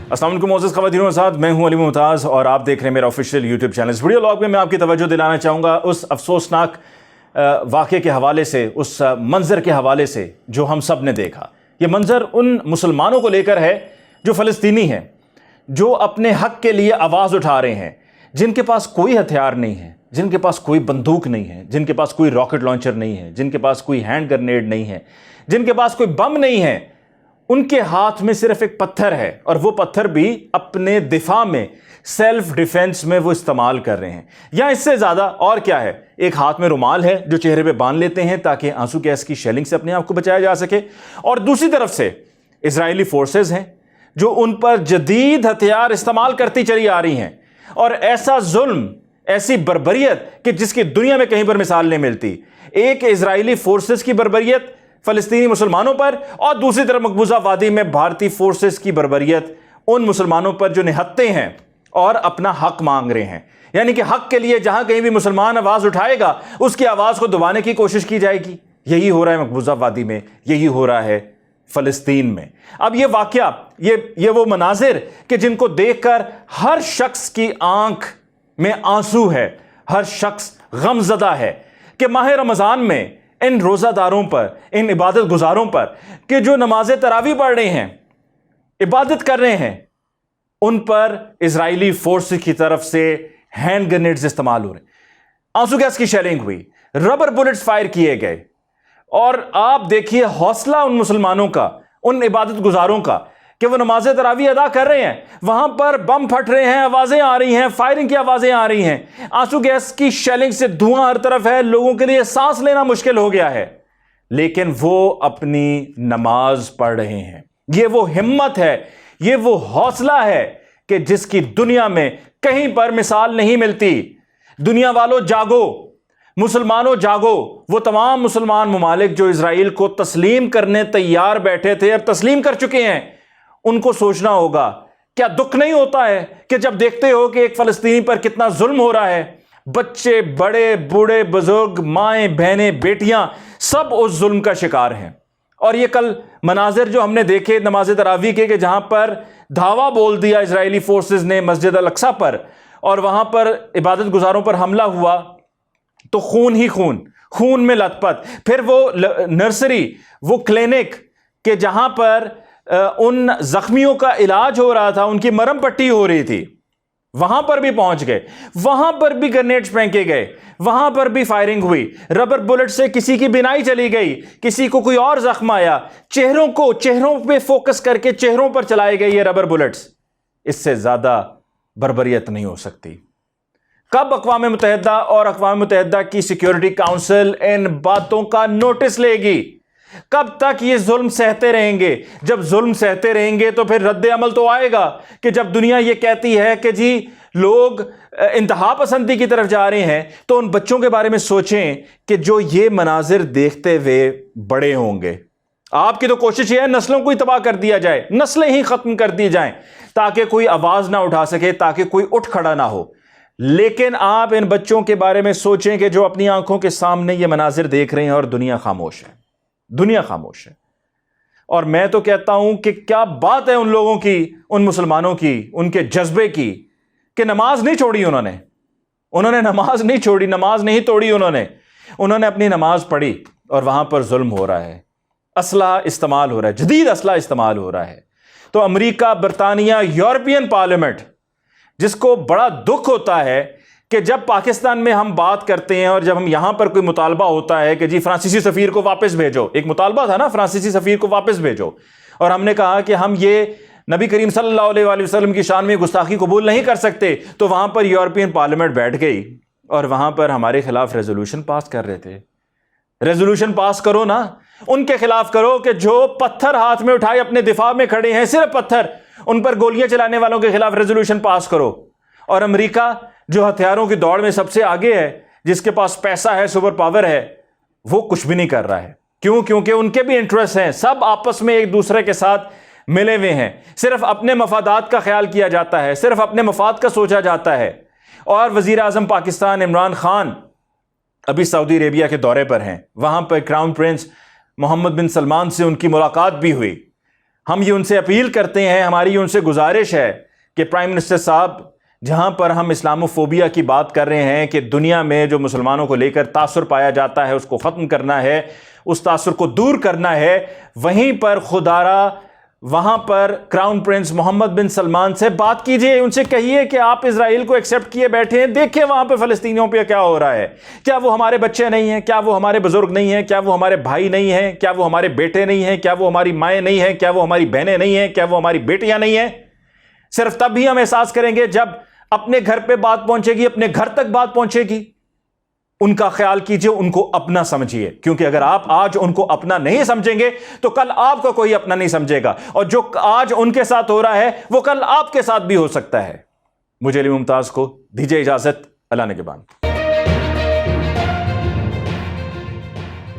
السلام علیکم معزز خواتین و حضرات، میں ہوں علی ممتاز اور آپ دیکھ رہے ہیں میرا آفیشیل یوٹیوب چینل۔ اس ویڈیو لاگ میں آپ کی توجہ دلانا چاہوں گا اس افسوسناک واقعے کے حوالے سے، اس منظر کے حوالے سے جو ہم سب نے دیکھا۔ یہ منظر ان مسلمانوں کو لے کر ہے جو فلسطینی ہیں، جو اپنے حق کے لیے آواز اٹھا رہے ہیں، جن کے پاس کوئی ہتھیار نہیں ہے، جن کے پاس کوئی بندوق نہیں ہے، جن کے پاس کوئی راکٹ لانچر نہیں ہے، جن کے پاس کوئی ہینڈ گرنیڈ نہیں ہے، جن کے پاس کوئی بم نہیں ہے۔ ان کے ہاتھ میں صرف ایک پتھر ہے، اور وہ پتھر بھی اپنے دفاع میں، سیلف ڈیفنس میں وہ استعمال کر رہے ہیں۔ یا اس سے زیادہ اور کیا ہے، ایک ہاتھ میں رومال ہے جو چہرے پہ باندھ لیتے ہیں تاکہ آنسو گیس کی شیلنگ سے اپنے آپ کو بچایا جا سکے، اور دوسری طرف سے اسرائیلی فورسز ہیں جو ان پر جدید ہتھیار استعمال کرتی چلی آ رہی ہیں، اور ایسا ظلم، ایسی بربریت کہ جس کی دنیا میں کہیں پر مثال نہیں ملتی۔ ایک اسرائیلی فورسز کی بربریت فلسطینی مسلمانوں پر، اور دوسری طرف مقبوضہ وادی میں بھارتی فورسز کی بربریت ان مسلمانوں پر جو نہتے ہیں اور اپنا حق مانگ رہے ہیں۔ یعنی کہ حق کے لیے جہاں کہیں بھی مسلمان آواز اٹھائے گا، اس کی آواز کو دبانے کی کوشش کی جائے گی۔ یہی ہو رہا ہے مقبوضہ وادی میں، یہی ہو رہا ہے فلسطین میں۔ اب یہ واقعہ، یہ وہ مناظر کہ جن کو دیکھ کر ہر شخص کی آنکھ میں آنسو ہے، ہر شخص غم زدہ ہے کہ ماہ رمضان میں ان روزہ داروں پر، ان عبادت گزاروں پر کہ جو نماز تراویح پڑھ رہے ہیں، عبادت کر رہے ہیں، ان پر اسرائیلی فورس کی طرف سے ہینڈ گرنیڈز استعمال ہو رہے ہیں، آنسو گیس کی شیلنگ ہوئی، ربر بلٹس فائر کیے گئے۔ اور آپ دیکھیے حوصلہ ان مسلمانوں کا، ان عبادت گزاروں کا کہ وہ نماز تراویح ادا کر رہے ہیں، وہاں پر بم پھٹ رہے ہیں، آوازیں آ رہی ہیں، فائرنگ کی آوازیں آ رہی ہیں، آنسو گیس کی شیلنگ سے دھواں ہر طرف ہے، لوگوں کے لیے سانس لینا مشکل ہو گیا ہے، لیکن وہ اپنی نماز پڑھ رہے ہیں۔ یہ وہ ہمت ہے، یہ وہ حوصلہ ہے کہ جس کی دنیا میں کہیں پر مثال نہیں ملتی۔ دنیا والوں جاگو، مسلمانوں جاگو۔ وہ تمام مسلمان ممالک جو اسرائیل کو تسلیم کرنے تیار بیٹھے تھے، اب تسلیم کر چکے ہیں، ان کو سوچنا ہوگا، کیا دکھ نہیں ہوتا ہے کہ جب دیکھتے ہو کہ ایک فلسطینی پر کتنا ظلم ہو رہا ہے، بچے، بڑے، بوڑھے، بزرگ، مائیں، بہنیں، بیٹیاں، سب اس ظلم کا شکار ہیں۔ اور یہ کل مناظر جو ہم نے دیکھے نماز تراویح کے، کہ جہاں پر دھاوا بول دیا اسرائیلی فورسز نے مسجد الاقصی پر، اور وہاں پر عبادت گزاروں پر حملہ ہوا تو خون ہی خون، خون میں لت پت۔ پھر وہ نرسری، وہ کلینک کہ جہاں پر ان زخمیوں کا علاج ہو رہا تھا، ان کی مرہم پٹی ہو رہی تھی، وہاں پر بھی پہنچ گئے، وہاں پر بھی گرنیڈز پھینکے گئے، وہاں پر بھی فائرنگ ہوئی، ربر بلٹ سے کسی کی بینائی چلی گئی، کسی کو کوئی اور زخم آیا، چہروں پہ فوکس کر کے چہروں پر چلائے گئے یہ ربر بلٹس۔ اس سے زیادہ بربریت نہیں ہو سکتی۔ کب اقوام متحدہ اور اقوام متحدہ کی سیکیورٹی کاؤنسل ان باتوں کا نوٹس لے گی؟ کب تک یہ ظلم سہتے رہیں گے؟ جب ظلم سہتے رہیں گے تو پھر رد عمل تو آئے گا، کہ جب دنیا یہ کہتی ہے کہ جی لوگ انتہا پسندی کی طرف جا رہے ہیں، تو ان بچوں کے بارے میں سوچیں کہ جو یہ مناظر دیکھتے ہوئے بڑے ہوں گے۔ آپ کی تو کوشش یہ ہے نسلوں کو ہی تباہ کر دیا جائے، نسلیں ہی ختم کر دی جائیں تاکہ کوئی آواز نہ اٹھا سکے، تاکہ کوئی اٹھ کھڑا نہ ہو۔ لیکن آپ ان بچوں کے بارے میں سوچیں کہ جو اپنی آنکھوں کے سامنے یہ مناظر دیکھ رہے ہیں اور دنیا خاموش ہے، دنیا خاموش ہے۔ اور میں تو کہتا ہوں کہ کیا بات ہے ان لوگوں کی، ان مسلمانوں کی، ان کے جذبے کی، کہ نماز نہیں چھوڑی انہوں نے نماز نہیں چھوڑی، نماز نہیں توڑی انہوں نے اپنی نماز پڑھی، اور وہاں پر ظلم ہو رہا ہے، اسلحہ استعمال ہو رہا ہے، جدید اسلحہ استعمال ہو رہا ہے۔ تو امریکہ، برطانیہ، یورپین پارلیمنٹ، جس کو بڑا دکھ ہوتا ہے کہ جب پاکستان میں ہم بات کرتے ہیں اور جب ہم یہاں پر کوئی مطالبہ ہوتا ہے کہ جی فرانسیسی سفیر کو واپس بھیجو، ایک مطالبہ تھا نا، فرانسیسی سفیر کو واپس بھیجو، اور ہم نے کہا کہ ہم یہ نبی کریم صلی اللہ علیہ وآلہ وسلم کی شان میں گستاخی قبول نہیں کر سکتے، تو وہاں پر یورپین پارلیمنٹ بیٹھ گئی اور وہاں پر ہمارے خلاف ریزولوشن پاس کر رہے تھے۔ ریزولوشن پاس کرو نا، ان کے خلاف کرو کہ جو پتھر ہاتھ میں اٹھائے اپنے دفاع میں کھڑے ہیں، صرف پتھر، ان پر گولیاں چلانے والوں کے خلاف ریزولوشن پاس کرو۔ اور امریکہ جو ہتھیاروں کی دوڑ میں سب سے آگے ہے، جس کے پاس پیسہ ہے، سپر پاور ہے، وہ کچھ بھی نہیں کر رہا ہے۔ کیوں؟ کیونکہ ان کے بھی انٹرسٹ ہیں، سب آپس میں ایک دوسرے کے ساتھ ملے ہوئے ہیں، صرف اپنے مفادات کا خیال کیا جاتا ہے، صرف اپنے مفاد کا سوچا جاتا ہے۔ اور وزیر اعظم پاکستان عمران خان ابھی سعودی عربیہ کے دورے پر ہیں، وہاں پر کراؤن پرنس محمد بن سلمان سے ان کی ملاقات بھی ہوئی۔ ہم یہ ان سے اپیل کرتے ہیں، ہماری ان سے گزارش ہے کہ پرائم منسٹر صاحب، جہاں پر ہم اسلاموفوبیا کی بات کر رہے ہیں کہ دنیا میں جو مسلمانوں کو لے کر تاثر پایا جاتا ہے اس کو ختم کرنا ہے، اس تاثر کو دور کرنا ہے، وہیں پر خدارا وہاں پر کراؤن پرنس محمد بن سلمان سے بات کیجئے، ان سے کہیے کہ آپ اسرائیل کو ایکسیپٹ کیے بیٹھے ہیں، دیکھیں وہاں پہ فلسطینیوں پہ کیا ہو رہا ہے، کیا وہ ہمارے بچے نہیں ہیں، کیا وہ ہمارے بزرگ نہیں ہیں، کیا وہ ہمارے بھائی نہیں ہیں، کیا وہ ہمارے بیٹے نہیں ہیں، کیا وہ ہماری مائیں نہیں ہیں، کیا وہ ہماری بہنیں نہیں ہیں، کیا وہ ہماری بیٹیاں نہیں ہیں؟ صرف تب ہی ہم احساس کریں گے جب اپنے گھر پہ بات پہنچے گی، اپنے گھر تک بات پہنچے گی۔ ان کا خیال کیجئے، ان کو اپنا سمجھیے، کیونکہ اگر آپ آج ان کو اپنا نہیں سمجھیں گے تو کل آپ کو کوئی اپنا نہیں سمجھے گا، اور جو آج ان کے ساتھ ہو رہا ہے وہ کل آپ کے ساتھ بھی ہو سکتا ہے۔ مجھے علی ممتاز کو دیجیے اجازت، اللہ نگہبان۔